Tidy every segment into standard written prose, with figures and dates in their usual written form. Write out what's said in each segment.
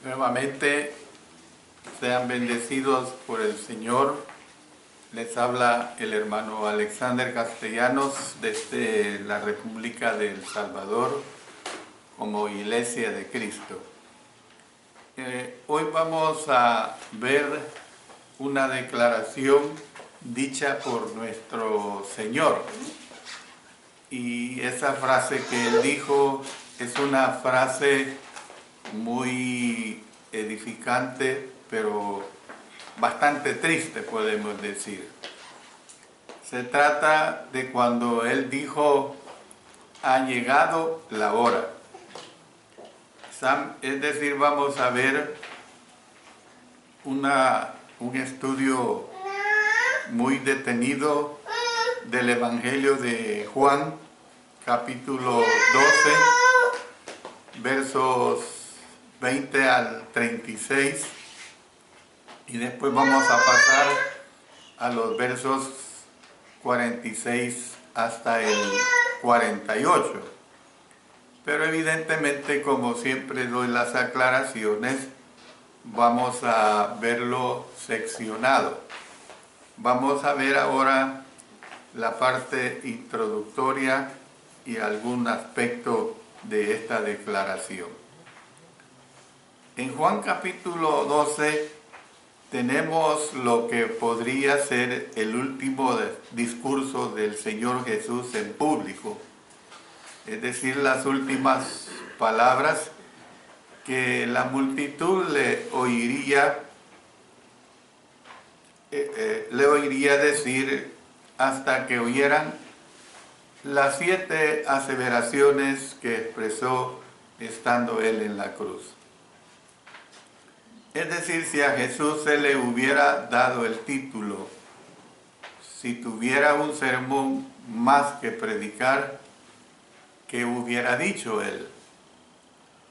Nuevamente, sean bendecidos por el Señor. Les habla el hermano Alexander Castellanos desde la República de El Salvador como Iglesia de Cristo. Hoy vamos a ver una declaración dicha por nuestro Señor. Y esa frase que Él dijo es una frase muy edificante, pero bastante triste, podemos decir. Se trata de cuando Él dijo, ha llegado la hora. Es decir, vamos a ver un estudio muy detenido del Evangelio de Juan, capítulo 12, versos 20 al 36, y después vamos a pasar a los versos 46 hasta el 48. Pero evidentemente, como siempre doy las aclaraciones, vamos a verlo seccionado. Vamos a ver ahora la parte introductoria y algún aspecto de esta declaración. En Juan capítulo 12 tenemos lo que podría ser el último discurso del Señor Jesús en público, es decir, las últimas palabras que la multitud le oiría decir hasta que oyeran las 7 aseveraciones que expresó estando Él en la cruz. Es decir, si a Jesús se le hubiera dado el título, si tuviera un sermón más que predicar, ¿qué hubiera dicho Él?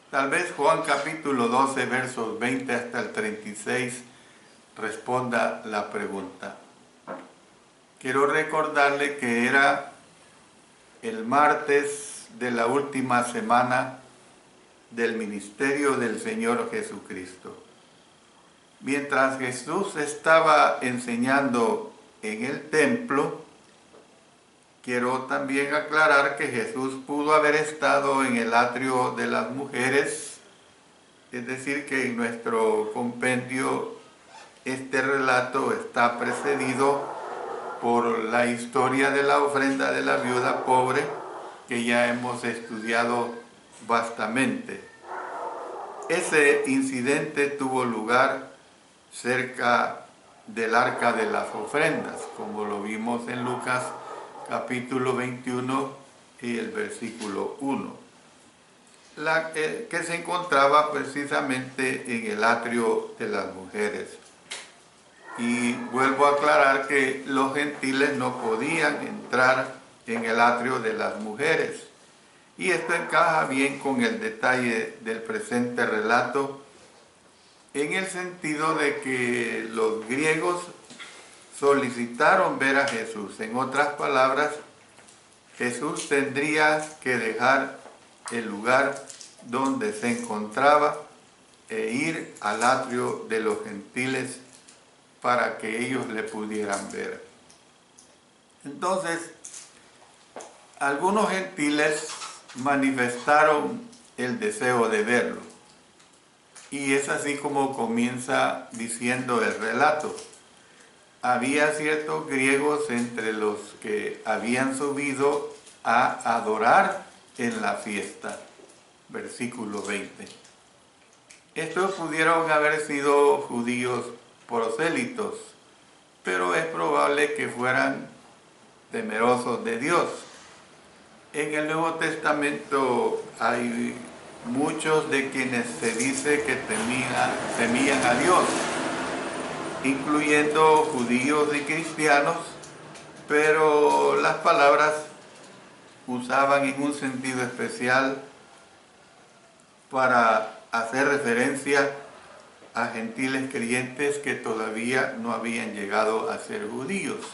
Tal vez Juan capítulo 12, versos 20 hasta el 36, responda la pregunta. Quiero recordarle que era el martes de la última semana del ministerio del Señor Jesucristo. Mientras Jesús estaba enseñando en el templo, quiero también aclarar que Jesús pudo haber estado en el atrio de las mujeres, es decir, que en nuestro compendio este relato está precedido por la historia de la ofrenda de la viuda pobre, que ya hemos estudiado vastamente. Ese incidente tuvo lugar cerca del arca de las ofrendas, como lo vimos en Lucas capítulo 21 y el versículo 1, que se encontraba precisamente en el atrio de las mujeres. Y vuelvo a aclarar que los gentiles no podían entrar en el atrio de las mujeres. Y esto encaja bien con el detalle del presente relato, en el sentido de que los griegos solicitaron ver a Jesús. En otras palabras, Jesús tendría que dejar el lugar donde se encontraba e ir al atrio de los gentiles para que ellos le pudieran ver. Entonces, algunos gentiles manifestaron el deseo de verlo. Y es así como comienza diciendo el relato. Había ciertos griegos entre los que habían subido a adorar en la fiesta. Versículo 20. Estos pudieron haber sido judíos prosélitos, pero es probable que fueran temerosos de Dios. En el Nuevo Testamento hay muchos de quienes se dice que temían a Dios, incluyendo judíos y cristianos, pero las palabras usaban en un sentido especial para hacer referencia a gentiles creyentes que todavía no habían llegado a ser judíos.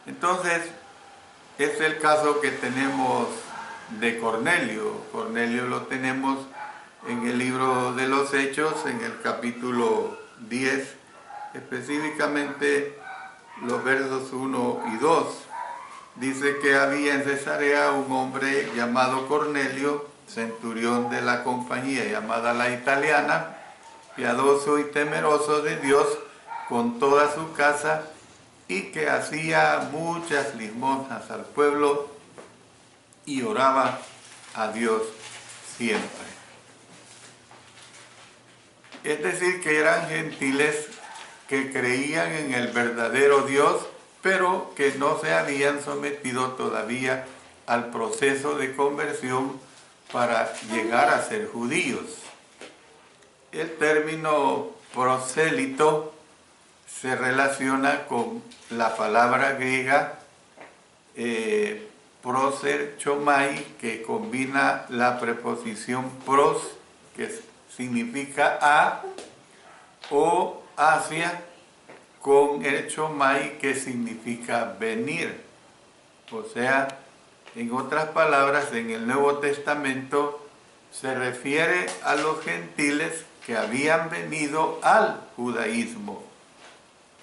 Entonces, es el caso que tenemos de Cornelio. Cornelio lo tenemos en el libro de los Hechos, en el capítulo 10, específicamente los versos 1 y 2. Dice que había en Cesarea un hombre llamado Cornelio, centurión de la compañía llamada La Italiana, piadoso y temeroso de Dios con toda su casa, y que hacía muchas limosnas al pueblo y oraba a Dios siempre. Es decir, que eran gentiles que creían en el verdadero Dios, pero que no se habían sometido todavía al proceso de conversión para llegar a ser judíos. El término prosélito se relaciona con la palabra griega proserchomai, que combina la preposición pros, que significa a, o hacia, con el chomai, que significa venir. O sea, en otras palabras, en el Nuevo Testamento se refiere a los gentiles que habían venido al judaísmo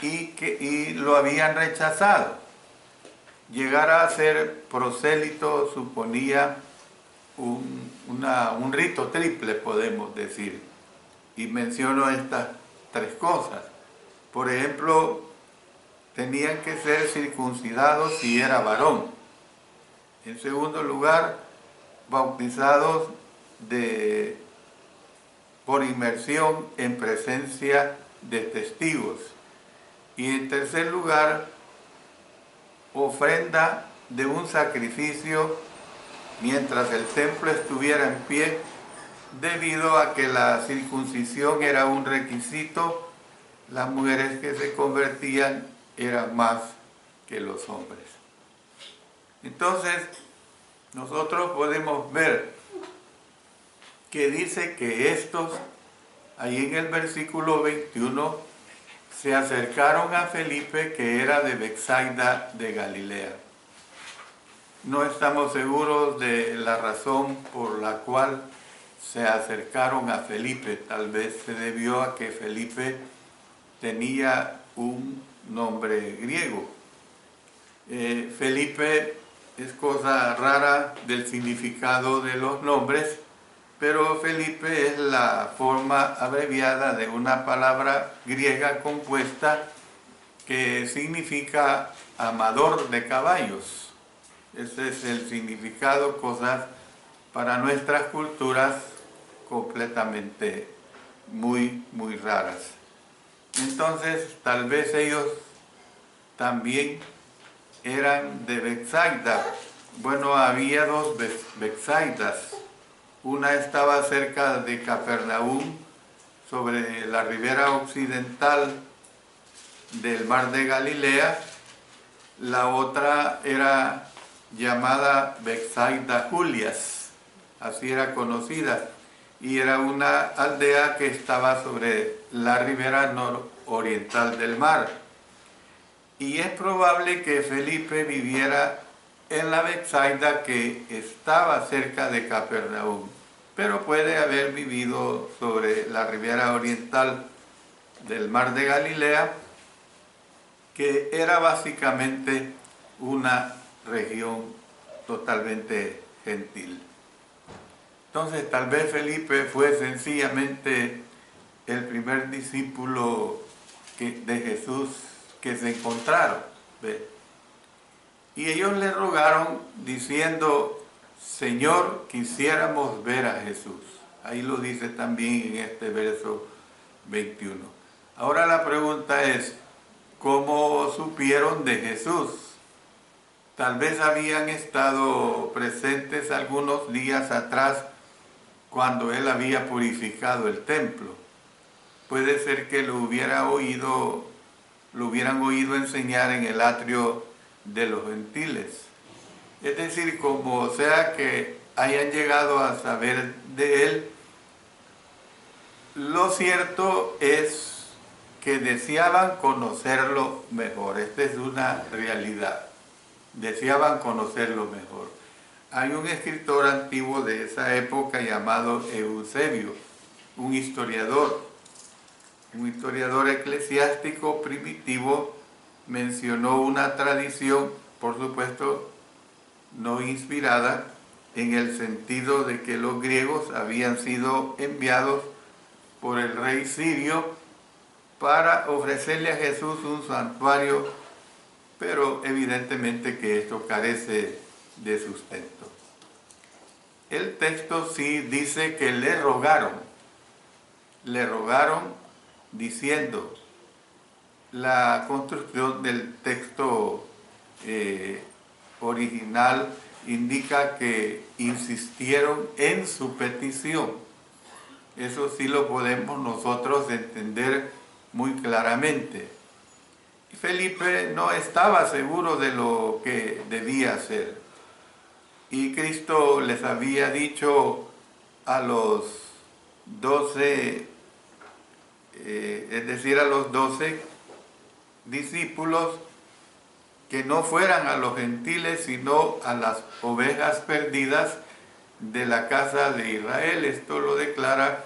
y lo habían rechazado. Llegar a ser prosélito suponía un rito triple, podemos decir. Y menciono estas tres cosas. Por ejemplo, tenían que ser circuncidados si era varón. En segundo lugar, bautizados por inmersión en presencia de testigos. Y en tercer lugar, ofrenda de un sacrificio mientras el templo estuviera en pie, debido a que la circuncisión era un requisito. Las mujeres que se convertían eran más que los hombres. Entonces, nosotros podemos ver que dice que estos, ahí en el versículo 21, se acercaron a Felipe, que era de Betsaida de Galilea. No estamos seguros de la razón por la cual se acercaron a Felipe. Tal vez se debió a que Felipe tenía un nombre griego. Felipe es cosa rara del significado de los nombres, pero Felipe es la forma abreviada de una palabra griega compuesta que significa amador de caballos. Ese es el significado, cosas para nuestras culturas completamente muy raras. Entonces, tal vez ellos también eran de Betsaida. Bueno, había dos Betsaidas. Una estaba cerca de Capernaum, sobre la ribera occidental del mar de Galilea. La otra era llamada Betsaida Julias, así era conocida, y era una aldea que estaba sobre la ribera nororiental del mar. Y es probable que Felipe viviera en la Betsaida que estaba cerca de Capernaum, pero puede haber vivido sobre la ribera oriental del mar de Galilea, que era básicamente una región totalmente gentil. Entonces, tal vez Felipe fue sencillamente el primer discípulo de Jesús que se encontraron, ¿ve? Y ellos le rogaron diciendo: Señor, quisiéramos ver a Jesús. Ahí lo dice también en este verso 21. Ahora la pregunta es, ¿cómo supieron de Jesús? Tal vez habían estado presentes algunos días atrás cuando él había purificado el templo. Puede ser que lo hubieran oído enseñar en el atrio de los gentiles. Es decir, como sea que hayan llegado a saber de él, lo cierto es que deseaban conocerlo mejor. Esta es una realidad. Deseaban conocerlo mejor. Hay un escritor antiguo de esa época llamado Eusebio, un historiador eclesiástico primitivo, mencionó una tradición, por supuesto no inspirada, en el sentido de que los griegos habían sido enviados por el rey Sirio para ofrecerle a Jesús un santuario, pero evidentemente que esto carece de sustento. El texto sí dice que le rogaron diciendo, la construcción del texto original indica que insistieron en su petición. Eso sí lo podemos nosotros entender muy claramente. Felipe no estaba seguro de lo que debía hacer. Y Cristo les había dicho a los 12, es decir, a los 12 discípulos, que no fueran a los gentiles, sino a las ovejas perdidas de la casa de Israel. Esto lo declara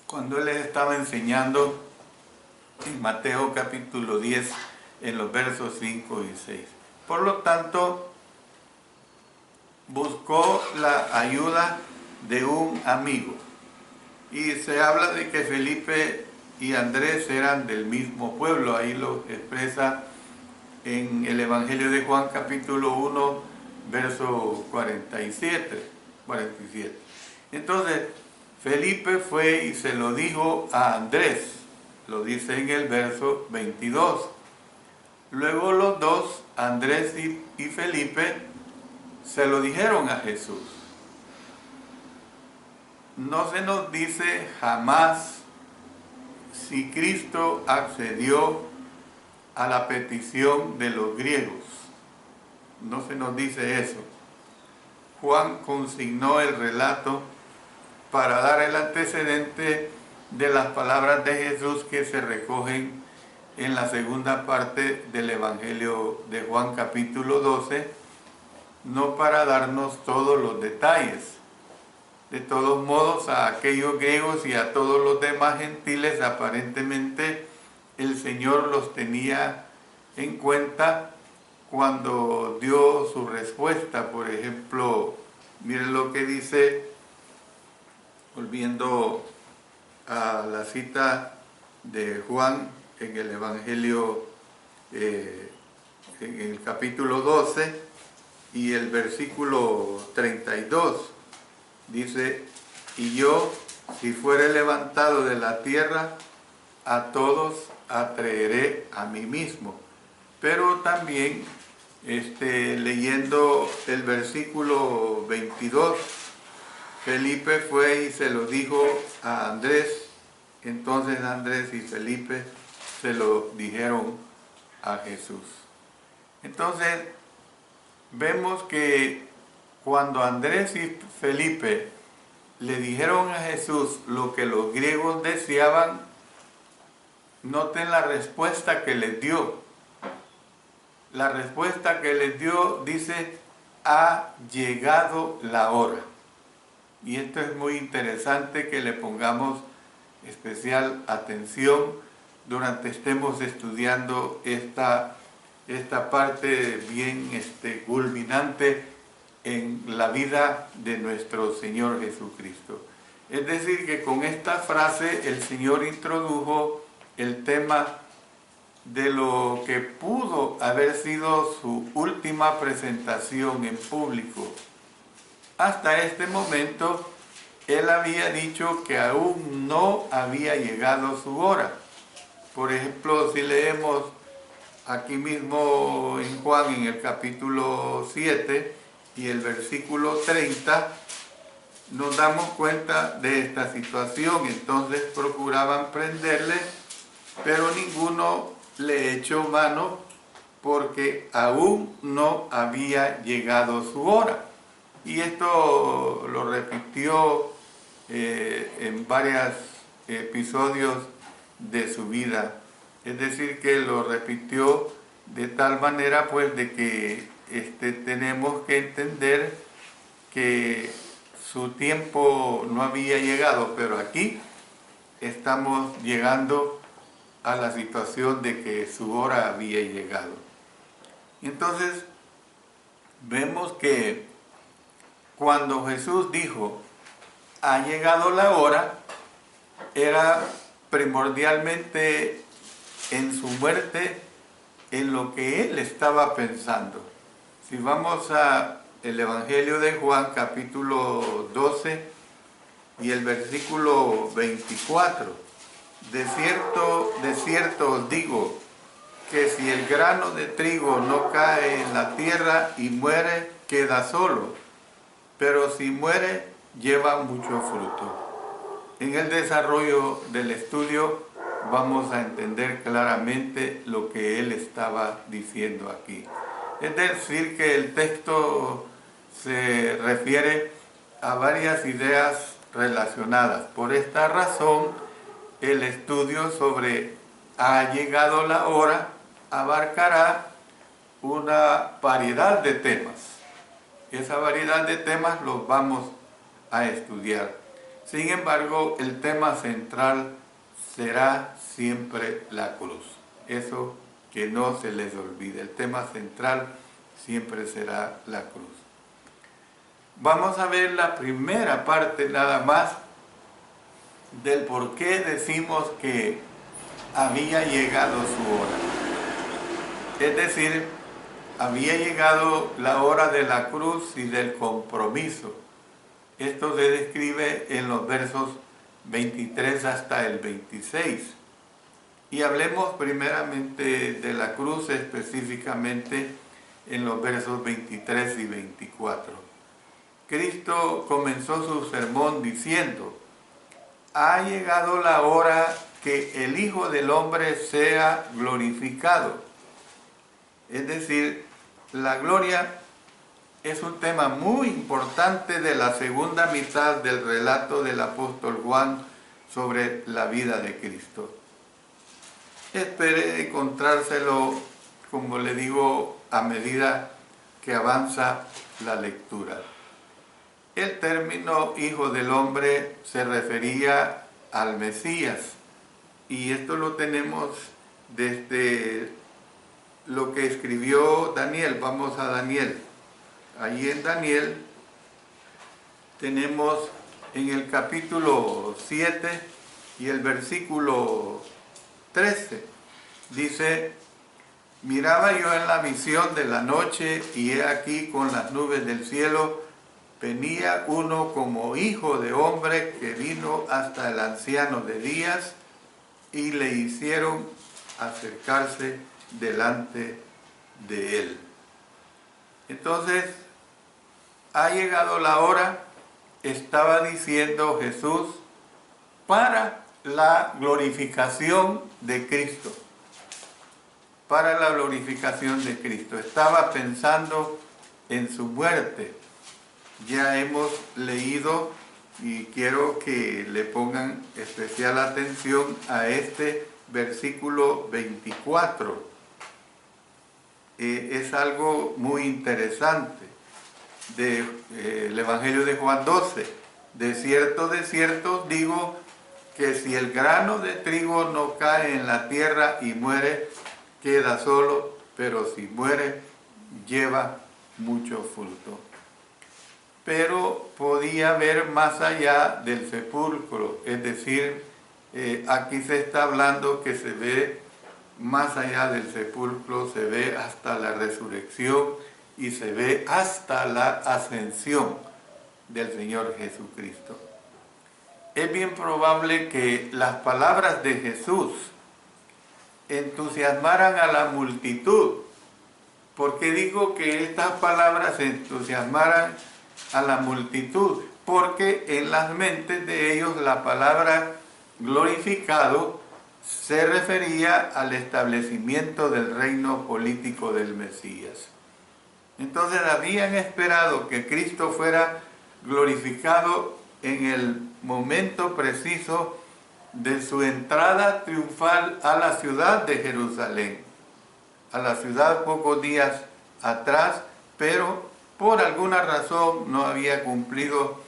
cuando él les estaba enseñando en Mateo capítulo 10, en los versos 5 y 6. Por lo tanto, buscó la ayuda de un amigo. Y se habla de que Felipe y Andrés eran del mismo pueblo. Ahí lo expresa en el Evangelio de Juan capítulo 1, verso 47. Entonces, Felipe fue y se lo dijo a Andrés, lo dice en el verso 22. Luego los dos, Andrés y Felipe, se lo dijeron a Jesús. No se nos dice jamás si Cristo accedió a la petición de los griegos. No se nos dice eso. Juan consignó el relato para dar el antecedente de las palabras de Jesús que se recogen en la segunda parte del Evangelio de Juan capítulo 12, no para darnos todos los detalles. De todos modos, a aquellos griegos y a todos los demás gentiles, aparentemente el Señor los tenía en cuenta cuando dio su respuesta. Por ejemplo, miren lo que dice, volviendo a la cita de Juan en el Evangelio, en el capítulo 12 y el versículo 32. Dice, y yo, si fuere levantado de la tierra, a todos atraeré a mí mismo. Pero también, leyendo el versículo 22, Felipe fue y se lo dijo a Andrés. Entonces Andrés y Felipe se lo dijeron a Jesús. Entonces, vemos que cuando Andrés y Felipe le dijeron a Jesús lo que los griegos deseaban, noten la respuesta que les dio. La respuesta que les dio dice, ha llegado la hora. Y esto es muy interesante que le pongamos especial atención durante estemos estudiando esta parte bien culminante en la vida de nuestro Señor Jesucristo. Es decir, que con esta frase el Señor introdujo el tema de lo que pudo haber sido su última presentación en público. Hasta este momento, Él había dicho que aún no había llegado su hora. Por ejemplo, si leemos aquí mismo en Juan, en el capítulo 7, y el versículo 30, nos damos cuenta de esta situación. Entonces procuraban prenderle, pero ninguno le echó mano porque aún no había llegado su hora. Y esto lo repitió en varios episodios de su vida. Es decir, que lo repitió de tal manera pues de que tenemos que entender que su tiempo no había llegado, pero aquí estamos llegando a la situación de que su hora había llegado. Entonces, vemos que cuando Jesús dijo, ha llegado la hora, era primordialmente en su muerte, en lo que él estaba pensando. Si vamos a el Evangelio de Juan, capítulo 12, y el versículo 24, de cierto os digo, que si el grano de trigo no cae en la tierra y muere, queda solo, pero si muere, lleva mucho fruto. En el desarrollo del estudio vamos a entender claramente lo que él estaba diciendo aquí. Es decir, que el texto se refiere a varias ideas relacionadas. Por esta razón, el estudio sobre ha llegado la hora abarcará una variedad de temas. Esa variedad de temas los vamos a estudiar. Sin embargo, el tema central será siempre la cruz. Eso que no se les olvide. El tema central siempre será la cruz. Vamos a ver la primera parte nada más del por qué decimos que había llegado su hora. Es decir, había llegado la hora de la cruz y del compromiso. Esto se describe en los versos 23 hasta el 26. Y hablemos primeramente de la cruz, específicamente en los versos 23 y 24. Cristo comenzó su sermón diciendo, ha llegado la hora que el Hijo del Hombre sea glorificado. Es decir, la gloria es un tema muy importante de la segunda mitad del relato del apóstol Juan sobre la vida de Cristo. Espere encontrárselo, como le digo, a medida que avanza la lectura. El término Hijo del Hombre se refería al Mesías, y esto lo tenemos desde lo que escribió Daniel. Vamos a Daniel. Allí en Daniel tenemos en el capítulo 7 y el versículo 13. Dice, miraba yo en la visión de la noche y he aquí con las nubes del cielo venía uno como hijo de hombre que vino hasta el anciano de días y le hicieron acercarse delante de él. Entonces, ha llegado la hora, estaba diciendo Jesús, para la glorificación de Cristo. Para la glorificación de Cristo. Estaba pensando en su muerte. Ya hemos leído y quiero que le pongan especial atención a este versículo 24. Es algo muy interesante del Evangelio de Juan 12. De cierto digo que si el grano de trigo no cae en la tierra y muere, queda solo, pero si muere, lleva mucho fruto. Pero podía ver más allá del sepulcro, es decir, aquí se está hablando que se ve más allá del sepulcro, se ve hasta la resurrección y se ve hasta la ascensión del Señor Jesucristo. Es bien probable que las palabras de Jesús entusiasmaran a la multitud. ¿Por qué digo que estas palabras entusiasmaran a la multitud? Porque en las mentes de ellos la palabra glorificado se refería al establecimiento del reino político del Mesías. Entonces habían esperado que Cristo fuera glorificado en el momento preciso de su entrada triunfal a la ciudad de Jerusalén. A la ciudad pocos días atrás pero por alguna razón no había cumplido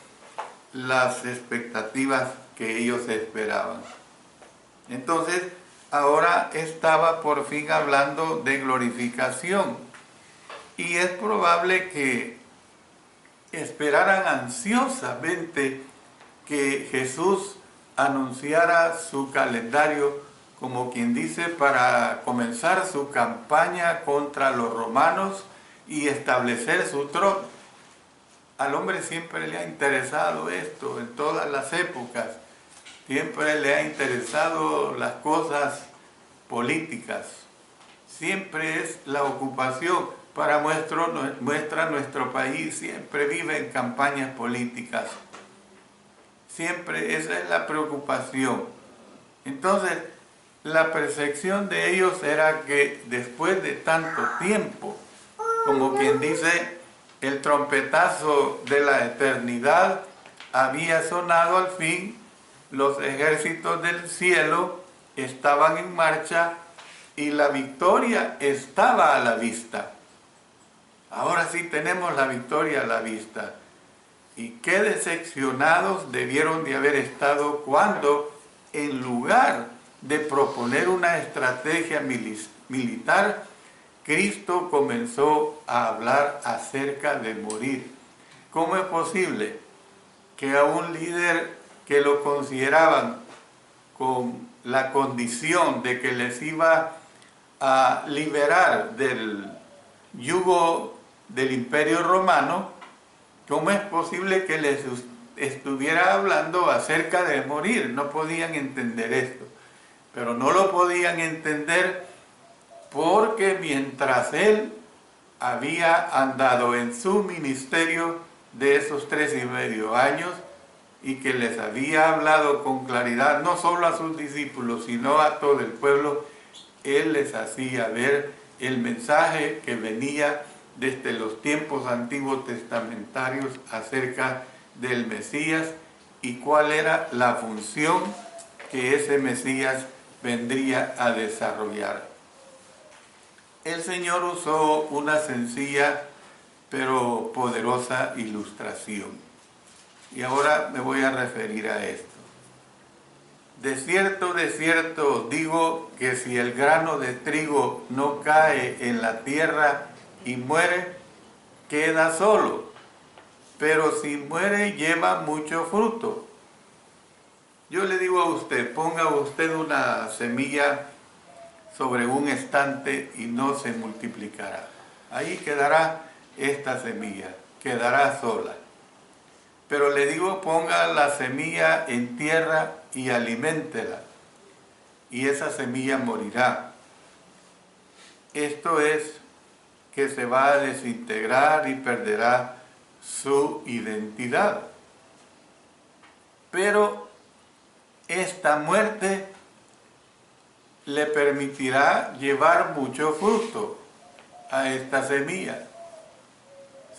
las expectativas que ellos esperaban. Entonces, ahora estaba por fin hablando de glorificación, y es probable que esperaran ansiosamente que Jesús anunciara su calendario, como quien dice, para comenzar su campaña contra los romanos y establecer su trono. Al hombre siempre le ha interesado esto, en todas las épocas. Siempre le ha interesado las cosas políticas. Siempre es la ocupación. Para muestra nuestro país, siempre vive en campañas políticas. Siempre esa es la preocupación. Entonces, la percepción de ellos era que después de tanto tiempo, como quien dice, el trompetazo de la eternidad había sonado al fin, los ejércitos del cielo estaban en marcha y la victoria estaba a la vista. Ahora sí tenemos la victoria a la vista. Y qué decepcionados debieron de haber estado cuando, en lugar de proponer una estrategia militar, Cristo comenzó a hablar acerca de morir. ¿Cómo es posible que a un líder que lo consideraban con la condición de que les iba a liberar del yugo del Imperio Romano, cómo es posible que les estuviera hablando acerca de morir? No podían entender esto, pero no lo podían entender porque mientras él había andado en su ministerio de esos 3,5 años y que les había hablado con claridad, no solo a sus discípulos, sino a todo el pueblo, él les hacía ver el mensaje que venía desde los tiempos antiguos testamentarios acerca del Mesías y cuál era la función que ese Mesías vendría a desarrollar. El Señor usó una sencilla pero poderosa ilustración. Y ahora me voy a referir a esto. De cierto os digo que si el grano de trigo no cae en la tierra y muere, queda solo, pero si muere lleva mucho fruto. Yo le digo a usted, ponga usted una semilla sobre un estante y no se multiplicará. Ahí quedará esta semilla, quedará sola. Pero le digo, ponga la semilla en tierra y aliméntela, y esa semilla morirá. Esto es que se va a desintegrar y perderá su identidad. Pero esta muerte le permitirá llevar mucho fruto a esta semilla.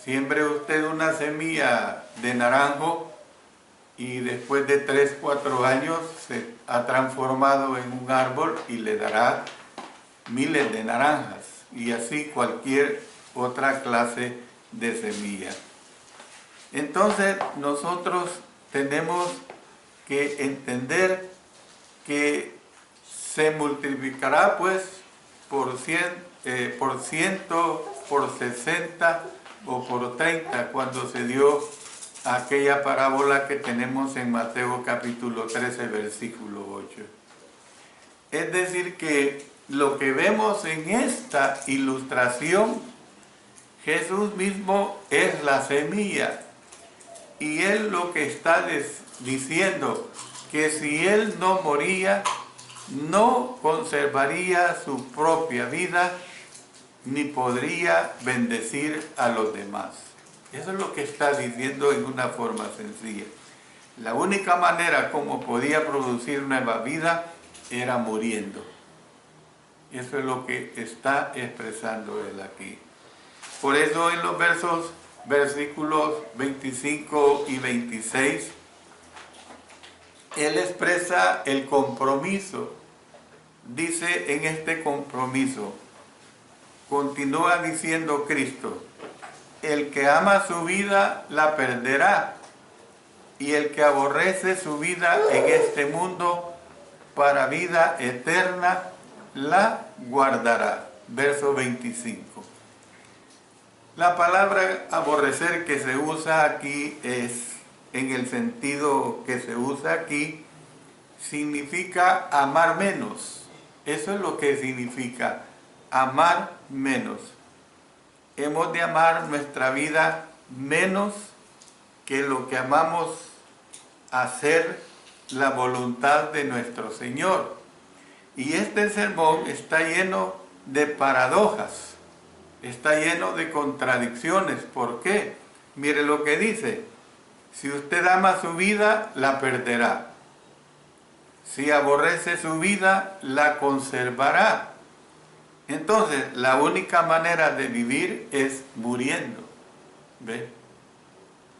Siembre usted una semilla de naranjo y después de 3-4 años se ha transformado en un árbol y le dará miles de naranjas, y así cualquier otra clase de semilla. Entonces nosotros tenemos que entender que se multiplicará pues por 100, por 100, por 60 o por 30 cuando se dio aquella parábola que tenemos en Mateo capítulo 13 versículo 8. Es decir que lo que vemos en esta ilustración, Jesús mismo es la semilla, y él lo que está diciendo, que si él no moría, no conservaría su propia vida, ni podría bendecir a los demás. Eso es lo que está diciendo en una forma sencilla. La única manera como podía producir nueva vida era muriendo. Eso es lo que está expresando él aquí. Por eso en los versículos 25 y 26, él expresa el compromiso. Dice en este compromiso, continúa diciendo Cristo, el que ama su vida la perderá, y el que aborrece su vida en este mundo para vida eterna la guardará. Verso 25. La palabra aborrecer que se usa aquí es, en el sentido que se usa aquí, significa amar menos. Eso es lo que significa, amar menos. Hemos de amar nuestra vida menos que lo que amamos hacer la voluntad de nuestro Señor. Y este sermón está lleno de paradojas, está lleno de contradicciones. ¿Por qué? Mire lo que dice: si usted ama su vida, la perderá. Si aborrece su vida, la conservará. Entonces, la única manera de vivir es muriendo. ¿Ve?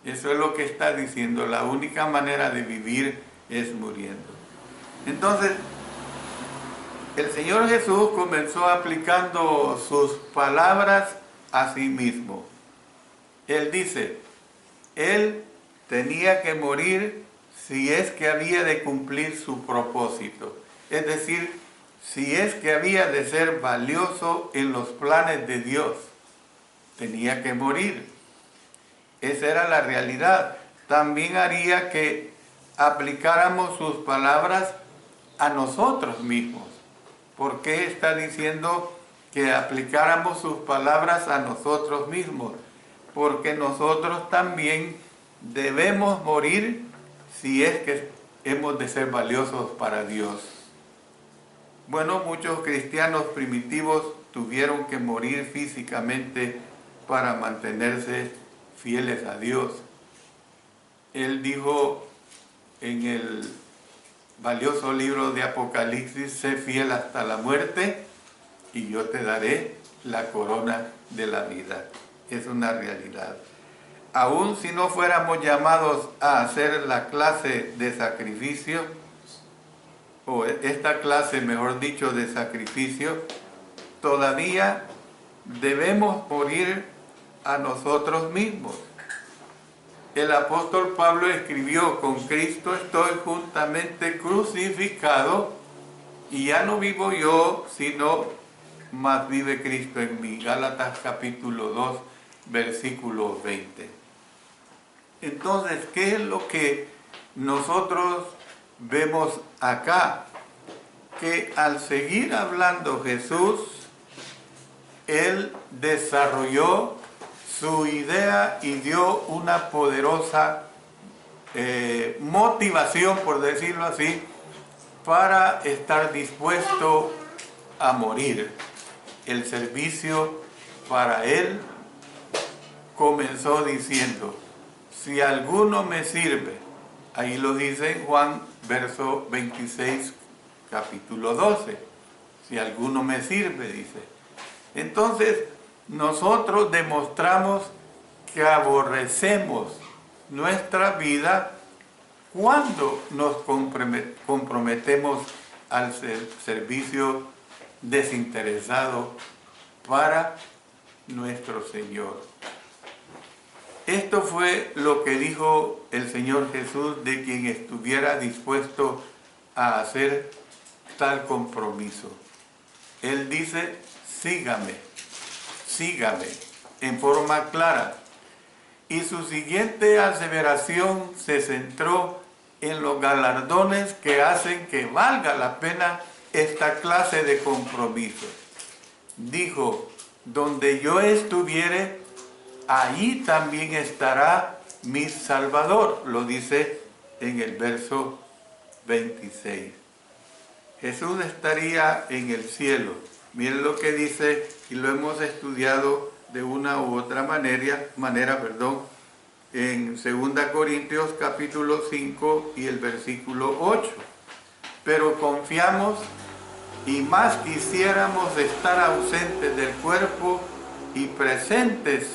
Eso es lo que está diciendo. La única manera de vivir es muriendo. Entonces, el Señor Jesús comenzó aplicando sus palabras a sí mismo. Él dice, Él tenía que morir si es que había de cumplir su propósito. Es decir, si es que había de ser valioso en los planes de Dios, tenía que morir. Esa era la realidad. También haría que aplicáramos sus palabras a nosotros mismos. ¿Por qué está diciendo que aplicáramos sus palabras a nosotros mismos? Porque nosotros también debemos morir si es que hemos de ser valiosos para Dios. Bueno, muchos cristianos primitivos tuvieron que morir físicamente para mantenerse fieles a Dios. Él dijo en el valioso libro de Apocalipsis, sé fiel hasta la muerte y yo te daré la corona de la vida. Es una realidad. Aun si no fuéramos llamados a hacer la clase de sacrificio, o esta clase, mejor dicho, de sacrificio, todavía debemos morir a nosotros mismos. El apóstol Pablo escribió, con Cristo estoy juntamente crucificado, y ya no vivo yo, sino más vive Cristo en mí. Gálatas capítulo 2, versículo 20. Entonces, ¿qué es lo que nosotros vemos acá? Que al seguir hablando Jesús, Él desarrolló su idea y dio una poderosa motivación, por decirlo así, para estar dispuesto a morir. El servicio para Él comenzó diciendo, si alguno me sirve, ahí lo dice en Juan, verso 26, capítulo 12, si alguno me sirve, dice. Entonces, nosotros demostramos que aborrecemos nuestra vida cuando nos comprometemos al servicio desinteresado para nuestro Señor. Esto fue lo que dijo el Señor Jesús de quien estuviera dispuesto a hacer tal compromiso. Él dice, sígame, sígame, en forma clara. Y su siguiente aseveración se centró en los galardones que hacen que valga la pena esta clase de compromiso. Dijo, donde yo estuviere, allí también estará mi Salvador. Lo dice en el verso 26. Jesús estaría en el cielo. Miren lo que dice, y lo hemos estudiado de una u otra manera, en 2 Corintios capítulo 5 y el versículo 8. Pero confiamos y más quisiéramos estar ausentes del cuerpo y presentes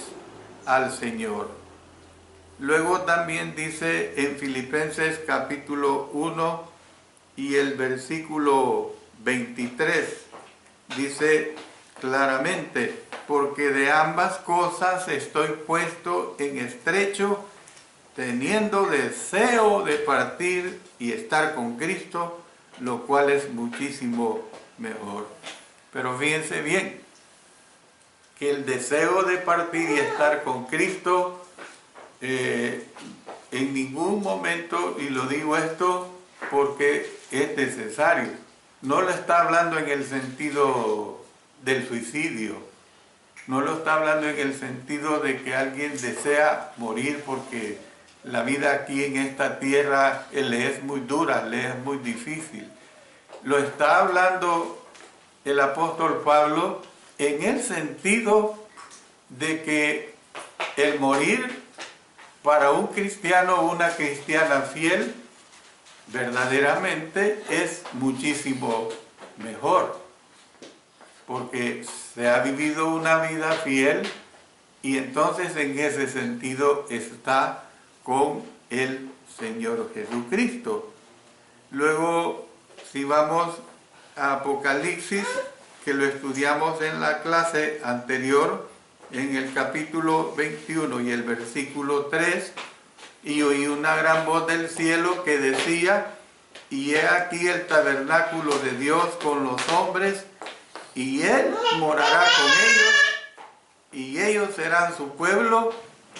al Señor. Luego también dice en Filipenses capítulo 1 y el versículo 23, dice claramente, porque de ambas cosas estoy puesto en estrecho, teniendo deseo de partir y estar con Cristo, lo cual es muchísimo mejor. Pero fíjense bien, que el deseo de partir y estar con Cristo, en ningún momento, y lo digo esto porque es necesario, no lo está hablando en el sentido del suicidio, no lo está hablando en el sentido de que alguien desea morir porque la vida aquí en esta tierra le es muy dura, le es muy difícil. Lo está hablando el apóstol Pablo en el sentido de que el morir para un cristiano o una cristiana fiel verdaderamente es muchísimo mejor, porque se ha vivido una vida fiel y entonces en ese sentido está con el Señor Jesucristo. Luego, si vamos a Apocalipsis, que lo estudiamos en la clase anterior, en el capítulo 21 y el versículo 3, y oí una gran voz del cielo que decía: y he aquí el tabernáculo de Dios con los hombres, y Él morará con ellos, y ellos serán su pueblo,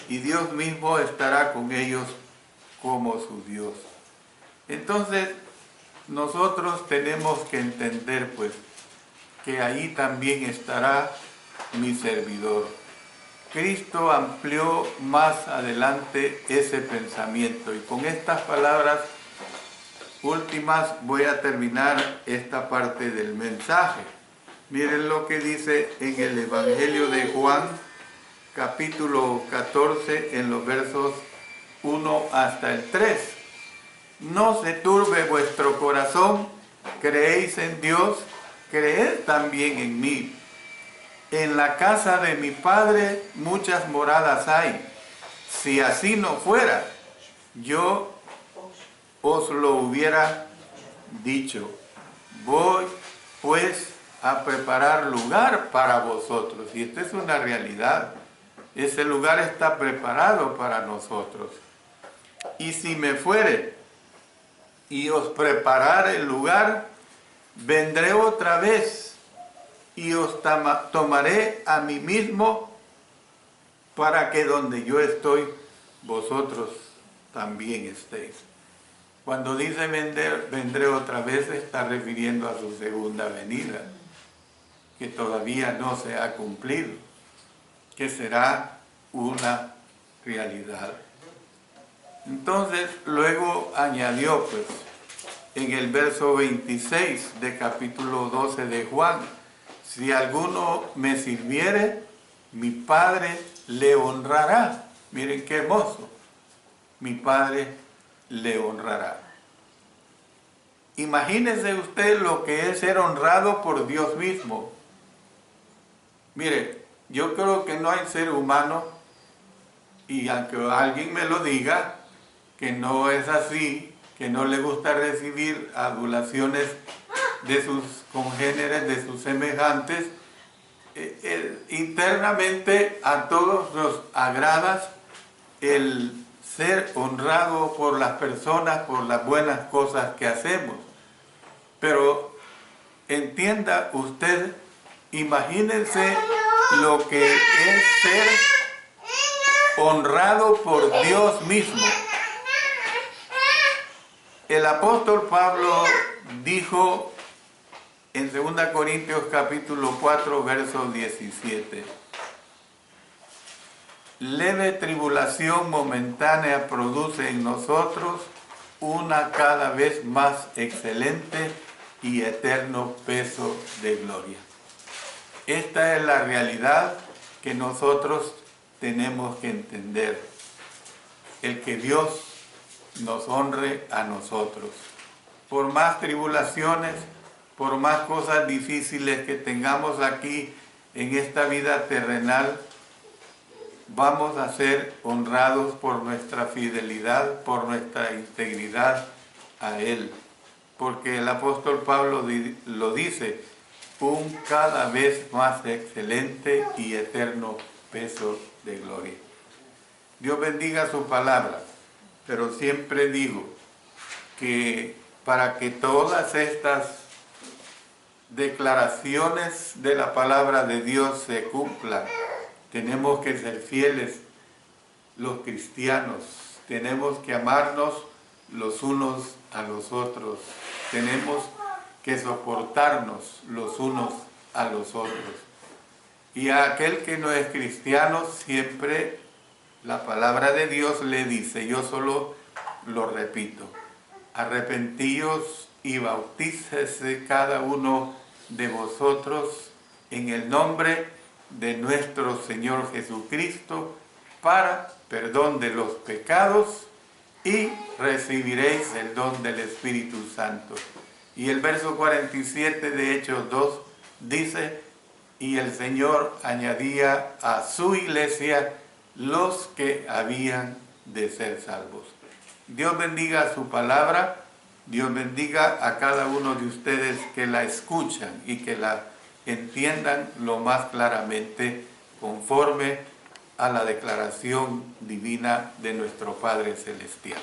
y Dios mismo estará con ellos como su Dios. Entonces, nosotros tenemos que entender, pues, que ahí también estará mi servidor. Cristo amplió más adelante ese pensamiento, y con estas palabras últimas voy a terminar esta parte del mensaje. Miren lo que dice en el Evangelio de Juan, capítulo 14, en los versos 1 hasta el 3. No se turbe vuestro corazón, creéis en Dios, creed también en mí. En la casa de mi Padre muchas moradas hay. Si así no fuera, yo os lo hubiera dicho. Voy pues a preparar lugar para vosotros. Y esta es una realidad. Ese lugar está preparado para nosotros. Y si me fuere y os preparare el lugar, vendré otra vez y os tomaré a mí mismo, para que donde yo estoy, vosotros también estéis. Cuando dice vendré otra vez, se está refiriendo a su segunda venida, que todavía no se ha cumplido, que será una realidad. Entonces, luego añadió, pues, en el verso 26 de capítulo 12 de Juan: si alguno me sirviere, mi Padre le honrará. Miren qué hermoso. Mi Padre le honrará. Imagínese usted lo que es ser honrado por Dios mismo. Mire, yo creo que no hay ser humano, y aunque alguien me lo diga, que no es así, que no le gusta recibir adulaciones de sus congéneres, de sus semejantes, internamente a todos nos agrada el ser honrado por las personas, por las buenas cosas que hacemos. Pero entienda usted, imagínense lo que es ser honrado por Dios mismo. El apóstol Pablo dijo en 2 Corintios capítulo 4, verso 17: leve tribulación momentánea produce en nosotros una cada vez más excelente y eterno peso de gloria. Esta es la realidad que nosotros tenemos que entender. El que Dios nos honre a nosotros. Por más tribulaciones, por más cosas difíciles que tengamos aquí en esta vida terrenal, vamos a ser honrados por nuestra fidelidad, por nuestra integridad a Él. Porque el apóstol Pablo lo dice: un cada vez más excelente y eterno peso de gloria. Dios bendiga su palabra, pero siempre digo que para que todas estas declaraciones de la palabra de Dios se cumplan, tenemos que ser fieles los cristianos, tenemos que amarnos los unos a los otros, tenemos que soportarnos los unos a los otros. Y a aquel que no es cristiano, siempre la palabra de Dios le dice, yo solo lo repito, arrepentíos y bautícese cada uno de vosotros en el nombre de nuestro Señor Jesucristo para perdón de los pecados y recibiréis el don del Espíritu Santo. Y el verso 47 de Hechos 2 dice, y el Señor añadía a su iglesia los que habían de ser salvos. Dios bendiga su palabra, Dios bendiga a cada uno de ustedes que la escuchan y que la entiendan lo más claramente conforme a la declaración divina de nuestro Padre Celestial.